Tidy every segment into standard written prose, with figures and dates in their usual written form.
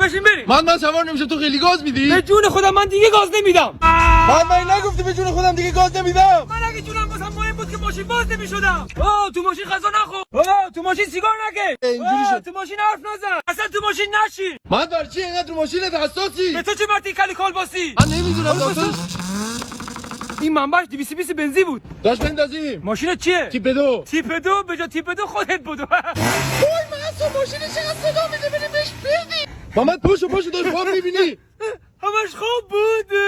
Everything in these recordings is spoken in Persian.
بشین بریم. من سوار نمیشه، تو خیلی گاز میدی؟ به جون خودم من دیگه گاز نمیدم. من نگفتی به جون خودم دیگه گاز نمیدم. من اگه جونم واسم مهم بود که ماشین باز نمیشدم. تو ماشین غذا نخور. تو ماشین سیگار نکش. اینجوری شد. تو ماشین حرف نزن. اصلا تو ماشین نشین. من برچی اینقدر تو ماشینت حساسی؟ به تو چه مرتی کلی کالباسی؟ من نمیدونم داستان. این منبعش 220 بنزین بود. داش بندازیم. ماشین چیه؟ تیپ دو. تیپ دو. به جا تیپ دو خودت بدو. وای من تو ماشین چقدر صدا میده، بریم بهش بدی. محمد پاشو داش خواب میبینی؟ همش خوب بود.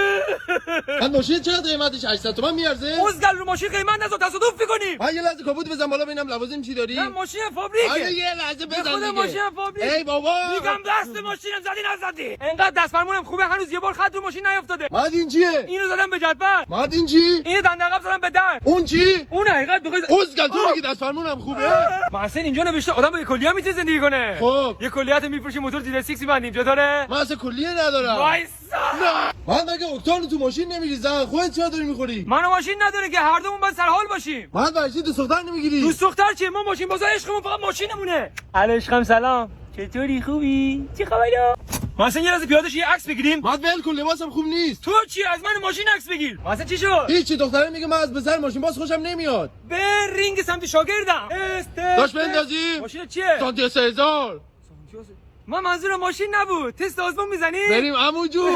من ماشین چقدر قیمتش 800 تومن میارزه؟ اوزگل رو ماشین قیمت نذار، تصادف می‌کنیم. من یه لحظه کاپوت بزن بالا ببینم لوازم چی داری؟ نه ماشین فابریکه. آره یه لحظه بزن خود دیگه. ماشین فابریک. ای بابا میگم دست ماشینم زدی نزدی. انقدر دست فرمونم خوبه هنوز یه بار خط رو ماشین نیافتاده. ماد این چیه؟ اینو زدم به جدول. ماد این چی؟ اینو دنده عقب زدم به در. اون چی؟ اون حقیقت بخوای اوزگل تو میگی دست فرمونم خوبه؟ محسن اینجا نوشته آدم با یک کلیه میتونه زندگی کنه. خب یه کلیات میفروشی موتور دیده 6 می‌بندیم چطوره؟ من اصلا کلیه ندارم. وایسا. من مگه اکتان تو ماشین نمیریزم؟ خودت چرا داری میخوری؟ منو ماشین نداره که هر دومون باید سر حال باشیم. من برچی دوست دختر نمیگیری؟ دوست دختر چیه؟ ما ماشین بازا عشقمون فقط ماشینمونه. علی عشقم سلام. چطوری خوبی؟ چی خبره؟ محسن یه لحظه پیاده شو یه عکس بگیریم. ماد ول کن لباسم خوب نیست. تو چی از من ماشین عکس بگیر؟ محسن چی شد؟ هیچی دختره میگه من از بزر ماشین باز خوشم نمیاد. به رینگ سمت شاگردم. داش بندازی؟ ماشین چیه؟ سانتی 3000. من منظورم ماشین نبود. تست آزمون میزنی؟ بریم عمو جون.